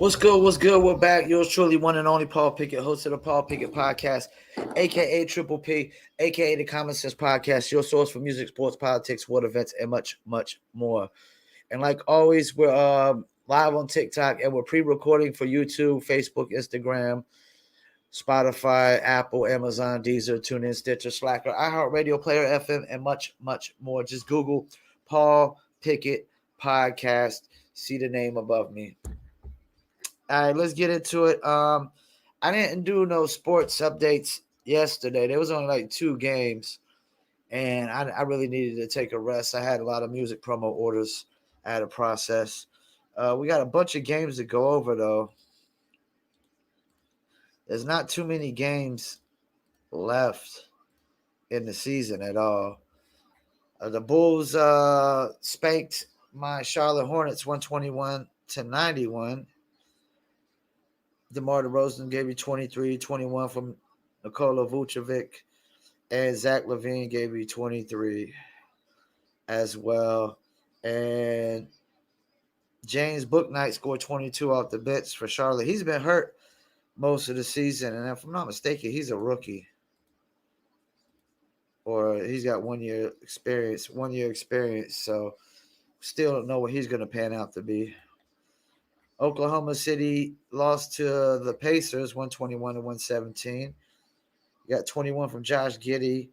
What's good? What's good? We're back. Yours truly, one and only Paul Pickett, host of the Paul Pickett Podcast, aka Triple P, aka the Common Sense Podcast, your source for music, sports, politics, world events, and much, much more. And like always, we're live on TikTok and we're pre-recording for YouTube, Facebook, Instagram, Spotify, Apple, Amazon, Deezer, TuneIn, Stitcher, Slacker, iHeartRadio, Player FM, and much, much more. Just Google Paul Pickett Podcast. See the name above me. All right, let's get into it. I didn't do no sports updates yesterday. There was only like 2 games, and I really needed to take a rest. I had a lot of music promo orders I had to process. We got a bunch of games to go over though. There's not too many games left in the season at all. The Bulls spanked my Charlotte Hornets 121-91. DeMar DeRozan gave you 23, 21 from Nikola Vucevic, and Zach LaVine gave you 23 as well. And James Bouknight scored 22 off the bench for Charlotte. He's been hurt most of the season, and if I'm not mistaken, he's a rookie. Or he's got 1 year experience, so still don't know what he's going to pan out to be. Oklahoma City lost to the Pacers 121-117. You got 21 from Josh Giddey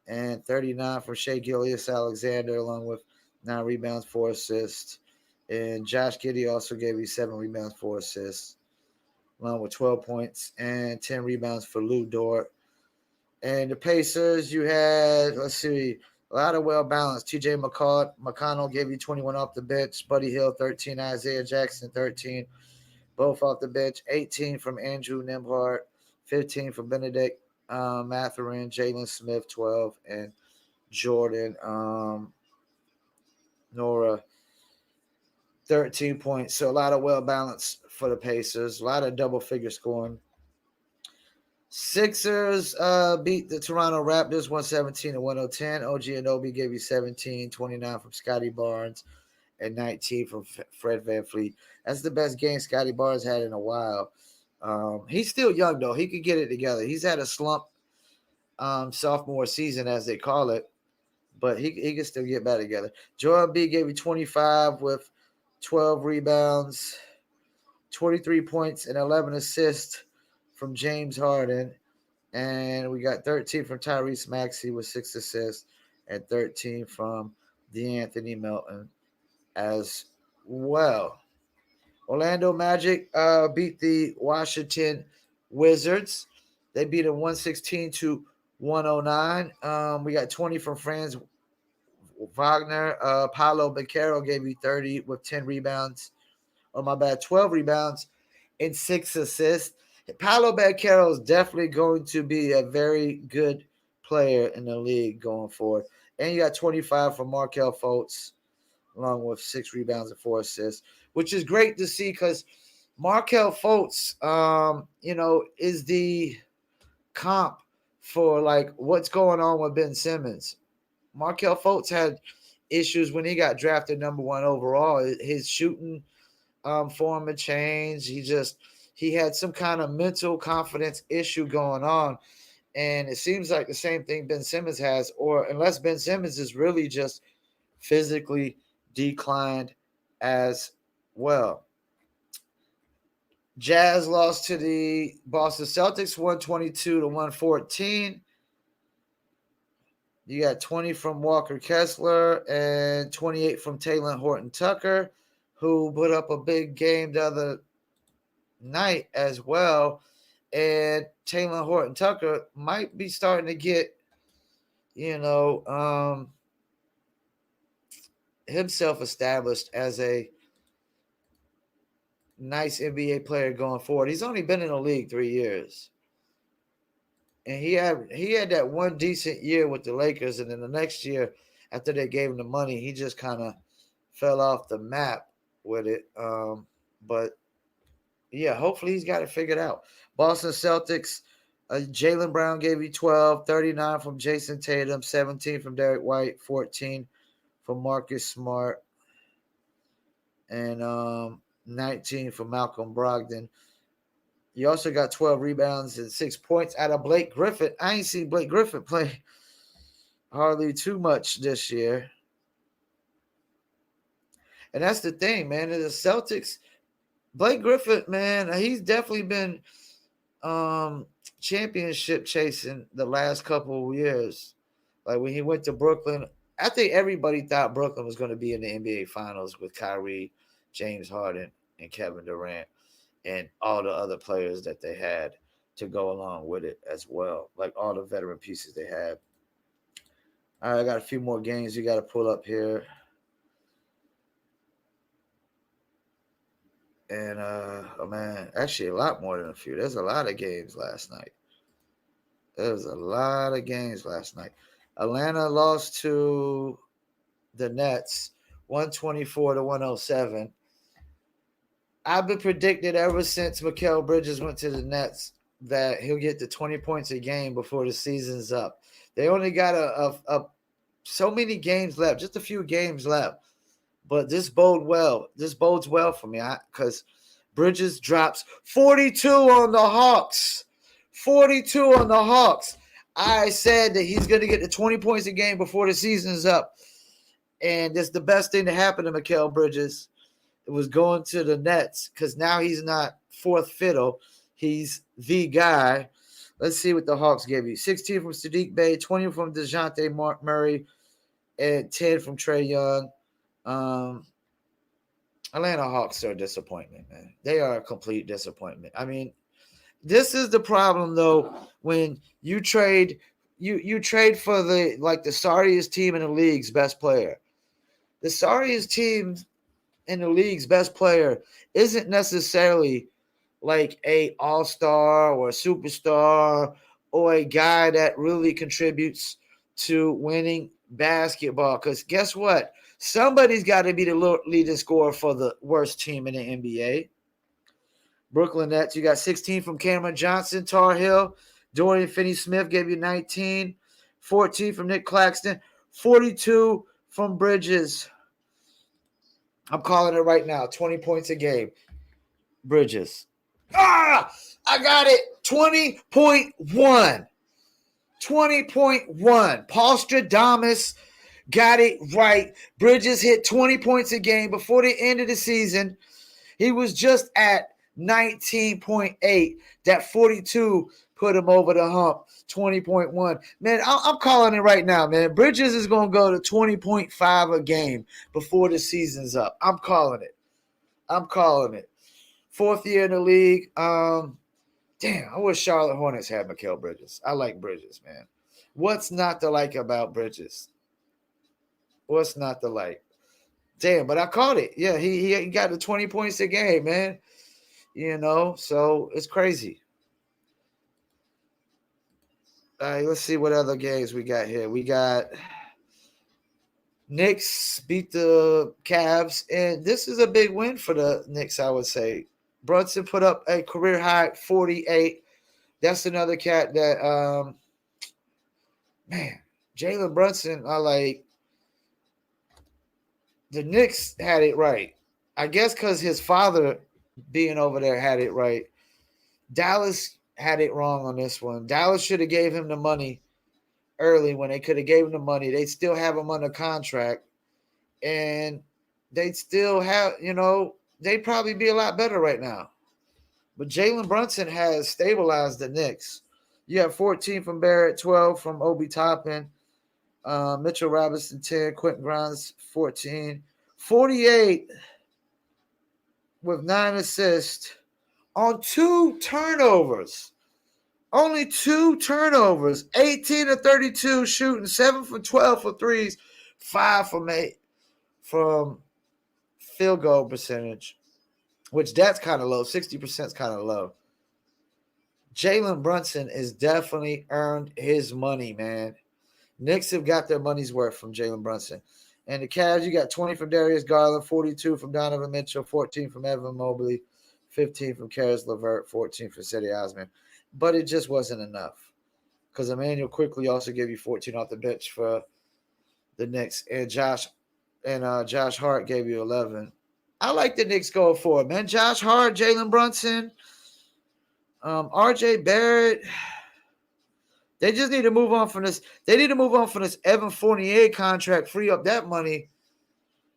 and 39 from Shai Gilgeous-Alexander, along with 9 rebounds, 4 assists. And Josh Giddey also gave you 7 rebounds, 4 assists, along with 12 points and 10 rebounds for Lou Dort. And the Pacers, you had, a lot of well-balanced. TJ McConnell gave you 21 off the bench. Buddy Hield, 13. Isaiah Jackson, 13. Both off the bench. 18 from Andrew Nembhard. 15 from Benedict Mathurin. Jalen Smith, 12. And Jordan Nora, 13 points. So a lot of well-balanced for the Pacers. A lot of double-figure scoring. Sixers beat the Toronto Raptors 117-110. OG Anunoby gave you 17, 29 from Scotty Barnes, and 19 from Fred VanVleet. That's the best game Scotty Barnes had in a while. He's still young, though. He could get it together. He's had a slump sophomore season, as they call it, but he can still get back together. Joel B gave you 25 with 12 rebounds, 23 points, and 11 assists from James Harden. And we got 13 from Tyrese Maxey with 6 assists and 13 from DeAnthony Melton as well. Orlando Magic beat the Washington Wizards. They beat them 116-109. We got 20 from Franz Wagner. Paolo Banchero gave you 30 with 10 rebounds. 12 rebounds and 6 assists. Paolo Banchero is definitely going to be a very good player in the league going forward. And you got 25 from Markelle Fultz, along with 6 rebounds and 4 assists, which is great to see because Markelle Fultz, is the comp for like what's going on with Ben Simmons. Markelle Fultz had issues when he got drafted number 1 overall. His shooting form had changed. He had some kind of mental confidence issue going on. And it seems like the same thing Ben Simmons has, or unless Ben Simmons is really just physically declined as well. Jazz lost to the Boston Celtics 122-114. You got 20 from Walker Kessler and 28 from Talen Horton-Tucker, who put up a big game the other night as well. And Talen Horton-Tucker might be starting to get, himself established as a nice NBA player going forward. He's only been in the league 3 years. And he had that one decent year with the Lakers, and then the next year after they gave him the money, he just kind of fell off the map with it. But yeah, hopefully he's got it figured out. Boston Celtics, Jaylen Brown gave you 12, 39 from Jason Tatum, 17 from Derek White, 14 from Marcus Smart. And 19 from Malcolm Brogdon. You also got 12 rebounds and 6 points out of Blake Griffin. I ain't seen Blake Griffin play hardly too much this year. And that's the thing, man. The Celtics, Blake Griffin, man, he's definitely been championship chasing the last couple of years. Like when he went to Brooklyn, I think everybody thought Brooklyn was going to be in the NBA Finals with Kyrie, James Harden, and Kevin Durant, and all the other players that they had to go along with it as well. Like all the veteran pieces they had. All right, I got a few more games you got to pull up here. And oh man, actually a lot more than a few. There's a lot of games last night. There was a lot of games last night. Atlanta lost to the Nets 124 to 107. I've been predicted ever since Mikal Bridges went to the Nets that he'll get to 20 points a game before the season's up. They only got a so many games left, just a few games left. But this bodes well for me because Bridges drops 42 on the Hawks. 42 on the Hawks. I said that he's going to get to 20 points a game before the season's up. And that's the best thing to happen to Mikal Bridges. It was going to the Nets because now he's not fourth fiddle. He's the guy. Let's see what the Hawks gave you. 16 from Saddiq Bey, 20 from DeJounte Murray, and 10 from Trae Young. Atlanta Hawks are a disappointment, man. They are a complete disappointment. I mean, this is the problem though when you trade you trade for the sorriest team in the league's best player. The sorriest team in the league's best player isn't necessarily like a all-star or a superstar or a guy that really contributes to winning basketball. Because guess what? Somebody's got to be the leading scorer for the worst team in the NBA. Brooklyn Nets, you got 16 from Cameron Johnson, Tar Heel. Dorian Finney-Smith gave you 19. 14 from Nick Claxton. 42 from Bridges. I'm calling it right now. 20 points a game. Bridges. I got it. 20.1. 20.1. Paul Stradamus got it right. Bridges hit 20 points a game before the end of the season. He was just at 19.8. That 42 put him over the hump. 20.1. Man, I'm calling it right now, man. Bridges is going to go to 20.5 a game before the season's up. I'm calling it. Fourth year in the league. Damn, I wish Charlotte Hornets had Mikal Bridges. I like Bridges, man. What's not to like about Bridges? What's not to like? Damn, but I caught it. Yeah, he got the 20 points a game, man. You know, so it's crazy. All right, let's see what other games we got here. We got Knicks beat the Cavs, and this is a big win for the Knicks, I would say. Brunson put up a career high 48. That's another cat that, man, Jalen Brunson, the Knicks had it right. I guess because his father being over there had it right. Dallas had it wrong on this one. Dallas should have gave him the money early when they could have gave him the money. They'd still have him under contract. And they'd still have, they'd probably be a lot better right now. But Jalen Brunson has stabilized the Knicks. You have 14 from Barrett, 12 from Obi Toppin, Mitchell Robinson, 10, Quentin Grimes, 14. 48 with 9 assists on 2 turnovers. Only 2 turnovers. 18 to 32 shooting, 7 for 12 for threes, 5 from 8 from field goal percentage, which that's kind of low. 60% is kind of low. Jalen Brunson has definitely earned his money, man. Knicks have got their money's worth from Jalen Brunson. And the Cavs, you got 20 from Darius Garland, 42 from Donovan Mitchell, 14 from Evan Mobley, 15 from Karis LeVert, 14 from Cedi Osman. But it just wasn't enough because Emmanuel Quickley also gave you 14 off the bench for the Knicks. And Josh Hart gave you 11. I like the Knicks going forward, man. Josh Hart, Jalen Brunson, RJ Barrett. They just need to move on from this. They need to move on from this Evan Fournier contract, free up that money.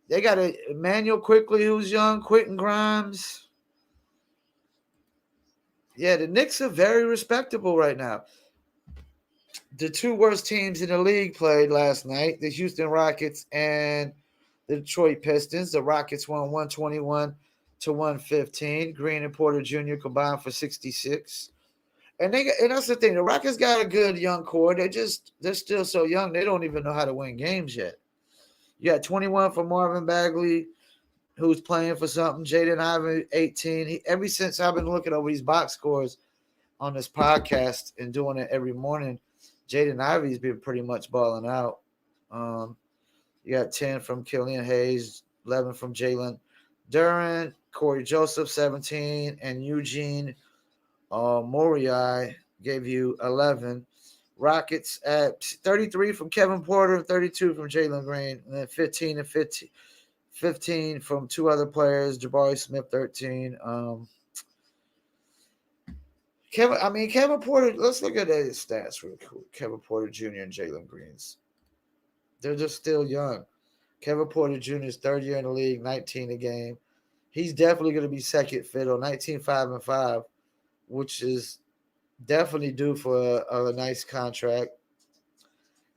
They got Emmanuel Quickly, who's young, Quentin Grimes. Yeah, the Knicks are very respectable right now. The two worst teams in the league played last night, the Houston Rockets and the Detroit Pistons. The Rockets won 121-115. Green and Porter Jr. combined for 66. And that's the thing. The Rockets got a good young core. They're still so young. They don't even know how to win games yet. You got 21 for Marvin Bagley, who's playing for something. Jaden Ivey, 18. Ever since I've been looking over these box scores on this podcast and doing it every morning, Jaden Ivey's been pretty much balling out. You got 10 from Killian Hayes, 11 from Jalen Duren, Corey Joseph, 17, and Eugene Moriai gave you 11. Rockets at 33 from Kevin Porter, 32 from Jalen Green, and then 15 and 15 from two other players, Jabari Smith, 13. Kevin Porter, let's look at his stats real quick. Kevin Porter Jr. and Jalen Green's. They're just still young. Kevin Porter Jr. is third year in the league, 19 a game. He's definitely going to be second fiddle, 19, 5, and 5, which is definitely due for a nice contract.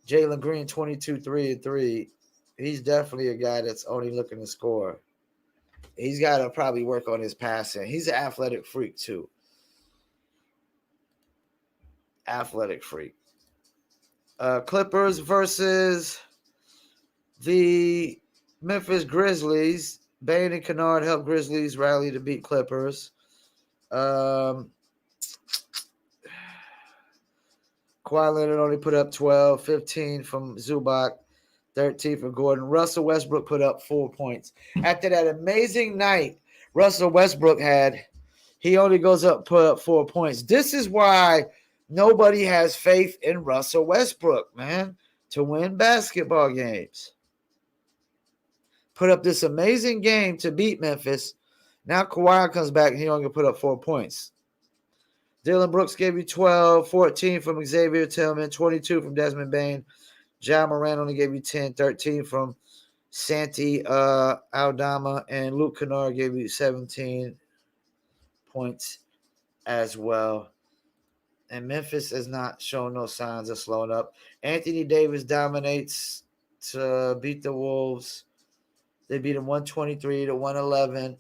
Jalen Green, 22, 3, and 3. He's definitely a guy that's only looking to score. He's got to probably work on his passing. He's an athletic freak, too. Athletic freak. Clippers versus the Memphis Grizzlies. Bane and Kennard helped Grizzlies rally to beat Clippers. Kawhi Leonard only put up 12, 15 from Zubac, 13 from Gordon. Russell Westbrook put up 4 points. After that amazing night Russell Westbrook had, he only goes up, put up 4 points. This is why nobody has faith in Russell Westbrook, man, to win basketball games. Put up this amazing game to beat Memphis. Now Kawhi comes back and he only put up 4 points. Dylan Brooks gave you 12, 14 from Xavier Tillman, 22 from Desmond Bane. Ja Morant only gave you 10, 13 from Santi Aldama, and Luke Kennard gave you 17 points as well. And Memphis has not shown no signs of slowing up. Anthony Davis dominates to beat the Wolves. They beat them 123-111.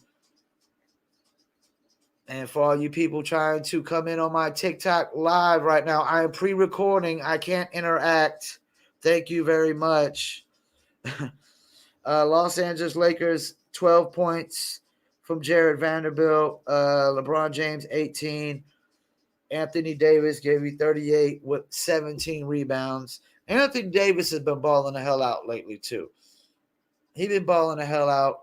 And for all you people trying to come in on my TikTok live right now, I am pre-recording. I can't interact. Thank you very much. Los Angeles Lakers, 12 points from Jared Vanderbilt. LeBron James, 18. Anthony Davis gave you 38 with 17 rebounds. Anthony Davis has been balling the hell out lately, too. He's been balling the hell out.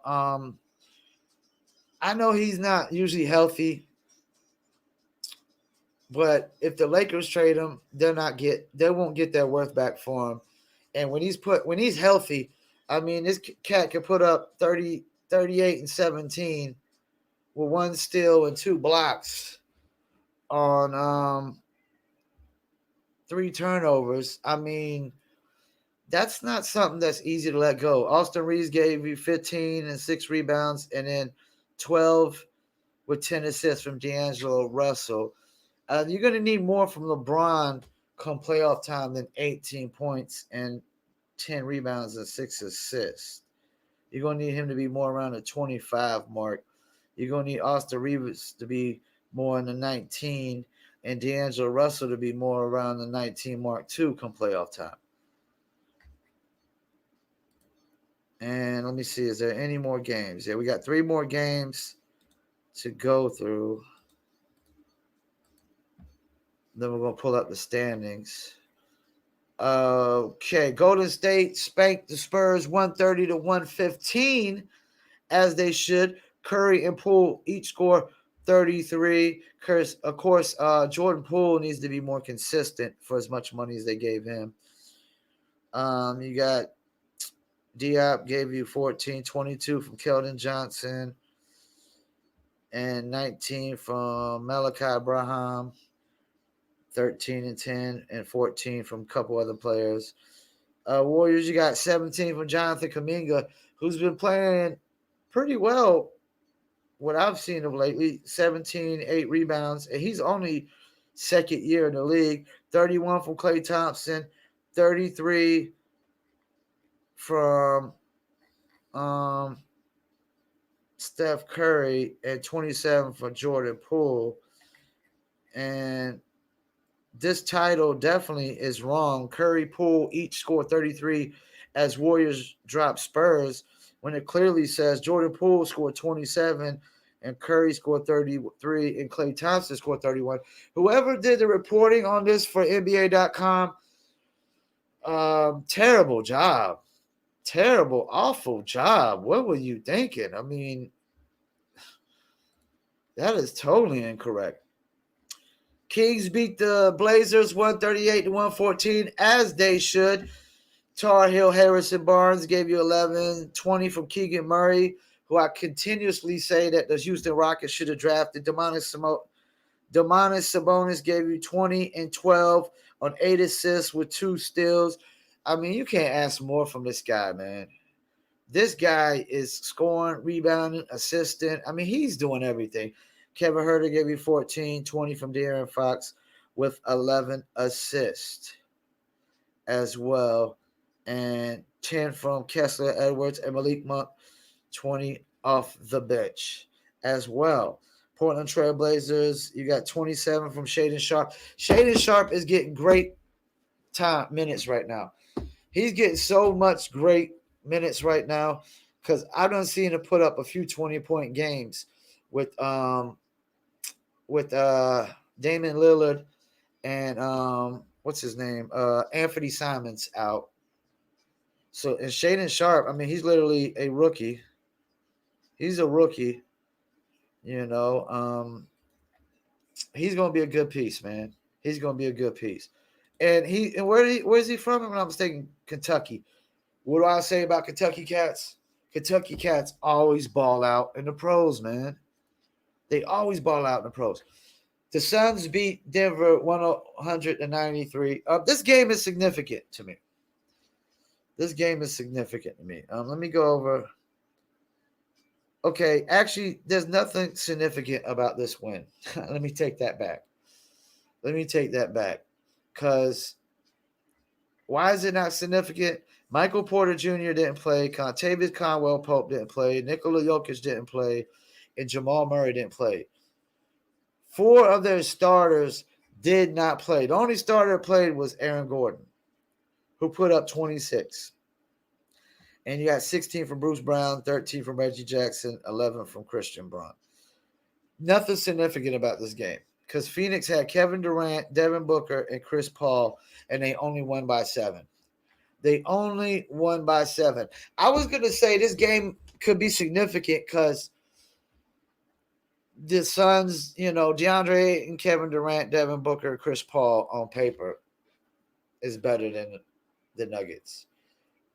I know he's not usually healthy, but if the Lakers trade him, they won't get their worth back for him. And when he's healthy, I mean, this cat can put up 30, 38, and 17 with 1 steal and 2 blocks on 3 turnovers. I mean, that's not something that's easy to let go. Austin Reeves gave you 15 and 6 rebounds, and then 12 with 10 assists from D'Angelo Russell. You're going to need more from LeBron come playoff time than 18 points and 10 rebounds and 6 assists. You're going to need him to be more around the 25 mark. You're going to need Austin Reeves to be more in the 19 and D'Angelo Russell to be more around the 19 mark too come playoff time. And let me see, is there any more games? Yeah, we got 3 more games to go through. Then we're going to pull up the standings. Okay, Golden State spanked the Spurs 130-115, as they should. Curry and Poole each score 33. Of course, Jordan Poole needs to be more consistent for as much money as they gave him. You got Diop gave you 14, 22 from Keldon Johnson, and 19 from Malachi Abraham, 13 and 10, and 14 from a couple other players. Warriors, you got 17 from Jonathan Kuminga, who's been playing pretty well, what I've seen of lately. 17, 8 rebounds, and he's only second year in the league. 31 from Klay Thompson, 33 from Steph Curry, and 27 for Jordan Poole. And this title definitely is wrong. Curry, Poole each scored 33 as Warriors drop Spurs, when it clearly says Jordan Poole scored 27 and Curry scored 33 and Klay Thompson scored 31. Whoever did the reporting on this for NBA.com, terrible job. Terrible, awful job. What were you thinking? I mean, that is totally incorrect. Kings beat the Blazers 138-114, as they should. Tar Heel, Harrison Barnes gave you 11, 20 from Keegan Murray, who I continuously say that the Houston Rockets should have drafted. Domantas Sabonis gave you 20 and 12 on 8 assists with 2 steals. I mean, you can't ask more from this guy, man. This guy is scoring, rebounding, assisting. I mean, he's doing everything. Kevin Huerter gave you 14, 20 from De'Aaron Fox with 11 assists as well. And 10 from Kessler Edwards and Malik Monk, 20 off the bench as well. Portland Trail Blazers, you got 27 from Shaedon Sharpe. Shaedon Sharpe is getting great minutes right now. He's getting so much great minutes right now because I've done seen him put up a few 20-point games with Damian Lillard and what's his name? Anthony Simons out. So, and Shaedon Sharpe, I mean, he's literally a rookie. He's a rookie, you know. He's going to be a good piece, man. He's going to be a good piece. And where's he from? If I'm not mistaken, Kentucky. What do I say about Kentucky Cats? Kentucky Cats always ball out in the pros, man. They always ball out in the pros. The Suns beat Denver 100-93. This game is significant to me. Let me go over. Okay, actually, there's nothing significant about this win. Let me take that back. Because why is it not significant? Michael Porter Jr. didn't play. Contavious Conwell Pope didn't play. Nikola Jokic didn't play. And Jamal Murray didn't play. 4 of their starters did not play. The only starter that played was Aaron Gordon, who put up 26. And you got 16 from Bruce Brown, 13 from Reggie Jackson, 11 from Christian Braun. Nothing significant about this game because Phoenix had Kevin Durant, Devin Booker, and Chris Paul, and they only won by 7. I was going to say this game could be significant because the Suns, DeAndre and Kevin Durant, Devin Booker, Chris Paul on paper is better than the Nuggets.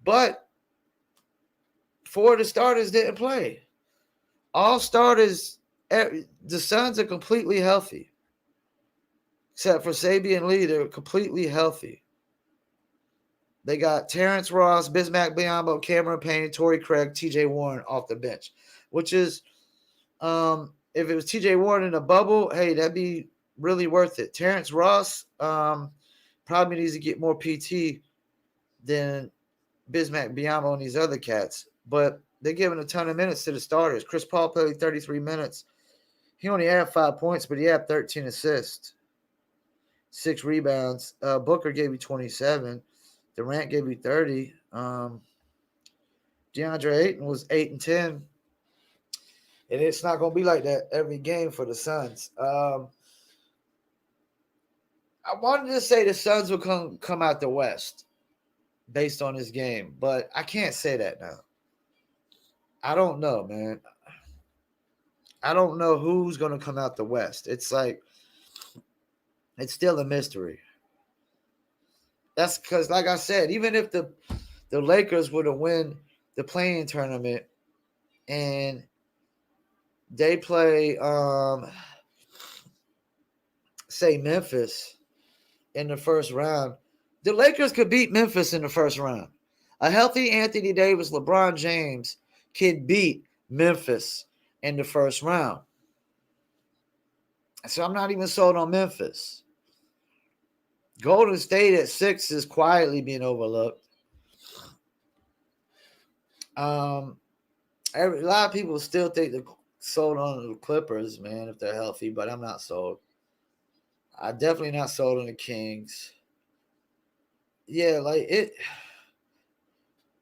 But 4 of the starters didn't play. All starters, the Suns are completely healthy. Except for Sabian Lee, they're completely healthy. They got Terrence Ross, Bismack Biyombo, Cameron Payne, Torrey Craig, TJ Warren off the bench. Which is, if it was TJ Warren in a bubble, hey, that'd be really worth it. Terrence Ross probably needs to get more PT than Bismack Biyombo and these other cats. But they're giving a ton of minutes to the starters. Chris Paul played 33 minutes. He only had 5 points, but he had 13 assists, 6 rebounds. Booker gave you 27. Durant gave you 30. DeAndre Ayton was 8 and 10. And it's not going to be like that every game for the Suns. I wanted to say the Suns will come out the West based on this game, but I can't say that now. I don't know, man. I don't know who's going to come out the West. It's like, it's still a mystery. That's because, like I said, even if the Lakers were to win the play-in tournament, and they play say Memphis in the first round, the Lakers could beat Memphis in the first round. A healthy Anthony Davis, LeBron James can beat Memphis in the first round. So I'm not even sold on Memphis. Golden State at 6 is quietly being overlooked. A lot of people still think they're sold on the Clippers, man, if they're healthy, but I'm not sold. I'm definitely not sold on the Kings. Yeah, like it.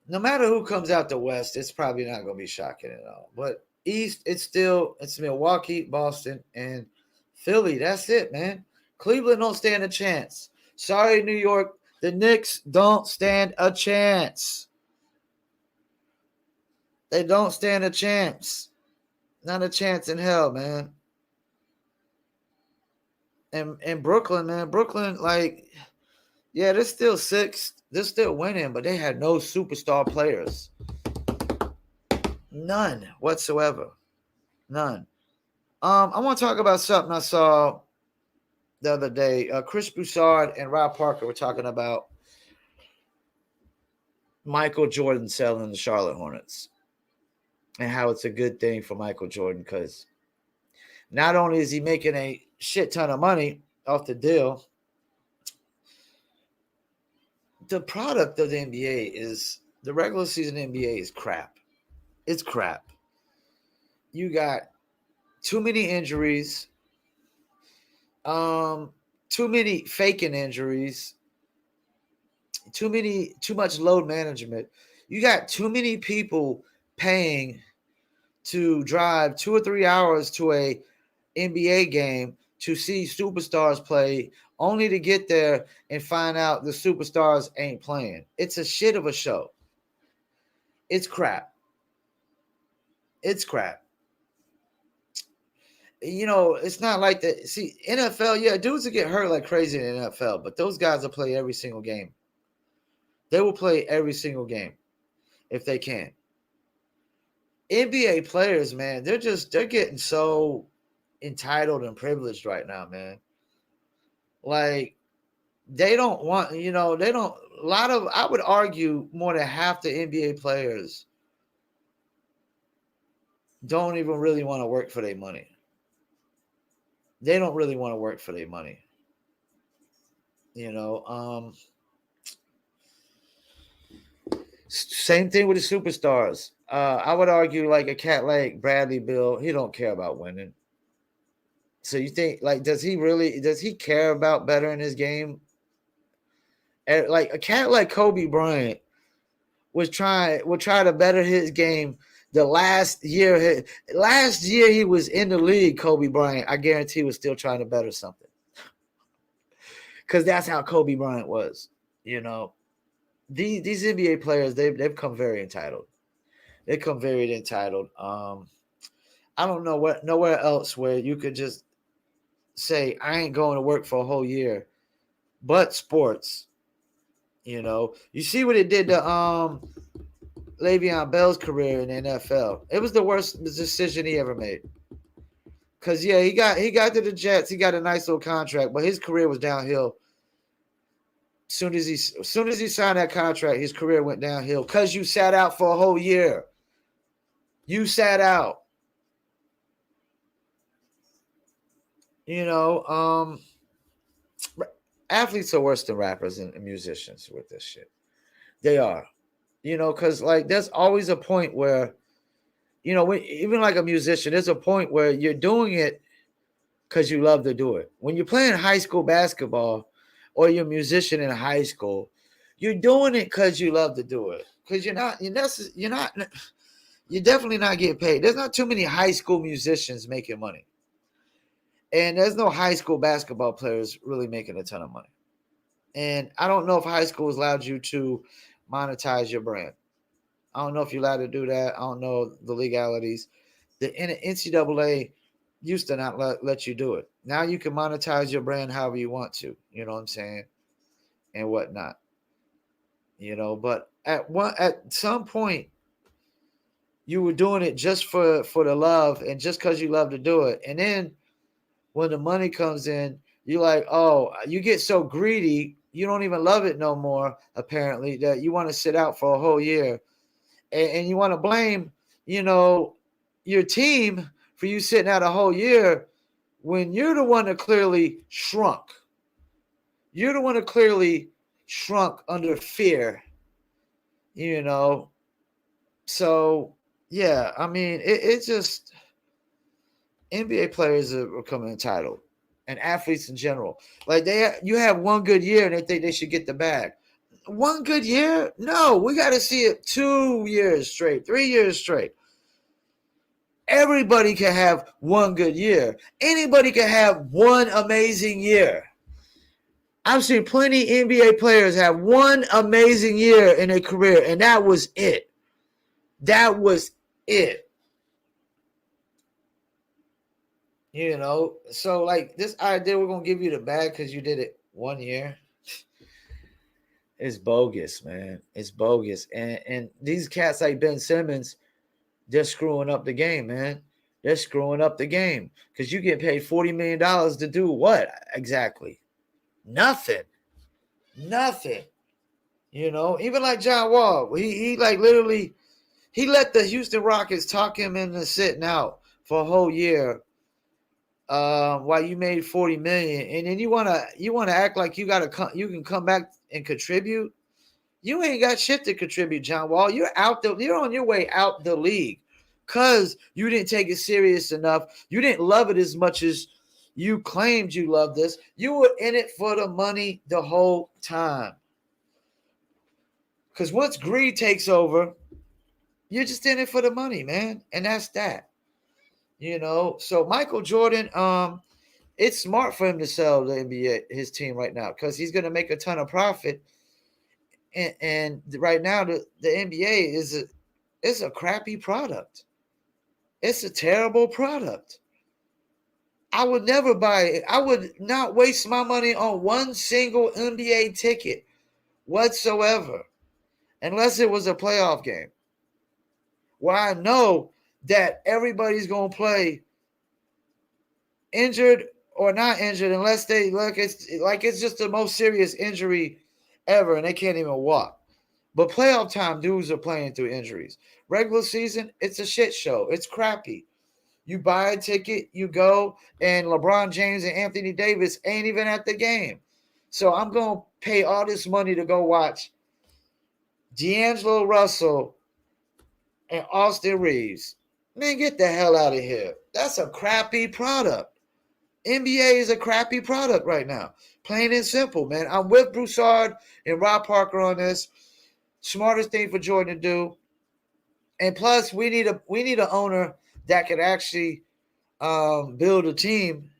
No matter who comes out the West, it's probably not going to be shocking at all. But East, it's Milwaukee, Boston, and Philly. That's it, man. Cleveland don't stand a chance. Sorry, New York. The Knicks don't stand a chance. They don't stand a chance. Not a chance in hell, man. And Brooklyn, man. Brooklyn, like, yeah, they're still sixth. They're still winning, but they had no superstar players. None whatsoever. None. I want to talk about something I saw the other day. Chris Broussard and Rob Parker were talking about Michael Jordan selling the Charlotte Hornets and how it's a good thing for Michael Jordan because not only is he making a shit ton of money off the deal, the product of the NBA is the regular season NBA is crap. It's crap. You got too many injuries, too many faking injuries, too much load management. You got too many people paying to drive 2 or 3 hours to a NBA game to see superstars play, only to get there and find out the superstars ain't playing. It's a shit of a show. It's crap. It's crap. You know, it's not like that. See, NFL, yeah, dudes will get hurt like crazy in the NFL, but those guys will play every single game. They will play every single game if they can. NBA players, man, they're getting so entitled and privileged right now, man. Like, they don't want, they don't, a lot of, I would argue more than half the NBA players don't even really want to work for their money. They don't really want to work for their money. Same thing with the superstars. I would argue like a cat like Bradley Beal, he don't care about winning. So you think like does he care about bettering his game? And like a cat like Kobe Bryant would try to better his game the last year. Last year he was in the league, Kobe Bryant. I guarantee was still trying to better something. Because that's how Kobe Bryant was, These NBA players, they've come very entitled. They come very entitled. I don't know nowhere else where you could just say I ain't going to work for a whole year, but sports. You see what it did to Le'Veon Bell's career in the NFL. It was the worst decision he ever made. Cause yeah, he got to the Jets. He got a nice little contract, but his career was downhill. As soon as he signed that contract, his career went downhill. Cause you sat out for a whole year. You sat out. Athletes are worse than rappers and musicians with this shit. They are. Because like there's always a point where, even like a musician, there's a point where you're doing it because you love to do it. When you're playing high school basketball or you're a musician in high school, you're doing it because you love to do it. Because you're definitely not getting paid. There's not too many high school musicians making money. And there's no high school basketball players really making a ton of money. And I don't know if high school has allowed you to monetize your brand. I don't know if you're allowed to do that. I don't know the legalities. The NCAA used to not let you do it. Now you can monetize your brand however you want to. You know what I'm saying? And whatnot. But at some point, you were doing it just for the love and just because you love to do it. And then when the money comes in, you're like, oh, you get so greedy, you don't even love it no more, apparently, that you want to sit out for a whole year. And you want to blame, your team for you sitting out a whole year when you're the one that clearly shrunk. You're the one that clearly shrunk under fear, So, yeah, I mean, it's just NBA players are becoming entitled, and athletes in general. Like you have one good year and they think they should get the bag. One good year? No, we got to see it 2 years straight, 3 years straight. Everybody can have one good year. Anybody can have one amazing year. I've seen plenty NBA players have one amazing year in their career, and that was it. That was it. So like this idea we're going to give you the bag because you did it 1 year. It's bogus, man. It's bogus. And these cats like Ben Simmons, they're screwing up the game, man. They're screwing up the game because you get paid $40 million to do what exactly? Nothing. Even like John Wall, he like literally, he let the Houston Rockets talk him into sitting out for a whole year while you made $40 million, and then you wanna act like you can come back and contribute. You ain't got shit to contribute, John Wall. You're on your way out the league because you didn't take it serious enough. You didn't love it as much as you claimed you loved this. You were in it for the money the whole time. Because once greed takes over, you're just in it for the money, man. And that's that. So Michael Jordan, it's smart for him to sell the NBA, his team right now, because he's going to make a ton of profit. And right now, the NBA is a crappy product. It's a terrible product. I would never buy it. I would not waste my money on one single NBA ticket whatsoever, unless it was a playoff game, where I know that everybody's going to play injured or not injured, unless they look, it's just the most serious injury ever and they can't even walk. But playoff time, dudes are playing through injuries. Regular season, it's a shit show. It's crappy. You buy a ticket, you go, and LeBron James and Anthony Davis ain't even at the game. So I'm going to pay all this money to go watch D'Angelo Russell and Austin Reeves. Man, get the hell out of here. That's a crappy product. NBA is a crappy product right now. Plain and simple, man. I'm with Broussard and Rob Parker on this. Smartest thing for Jordan to do. And plus, we need an owner that can actually build a team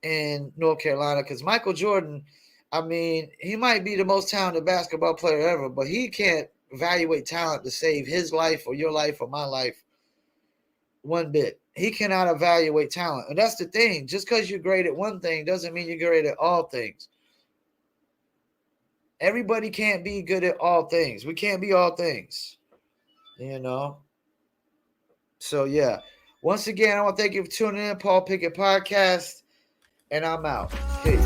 in North Carolina. Because Michael Jordan, I mean, he might be the most talented basketball player ever, but he can't evaluate talent to save his life or your life or my life one bit. He cannot evaluate talent. And that's the thing. Just because you're great at one thing doesn't mean you're great at all things. Everybody can't be good at all things. We can't be all things. So, yeah. Once again, I want to thank you for tuning in, Paul Pickett Podcast. And I'm out. Peace.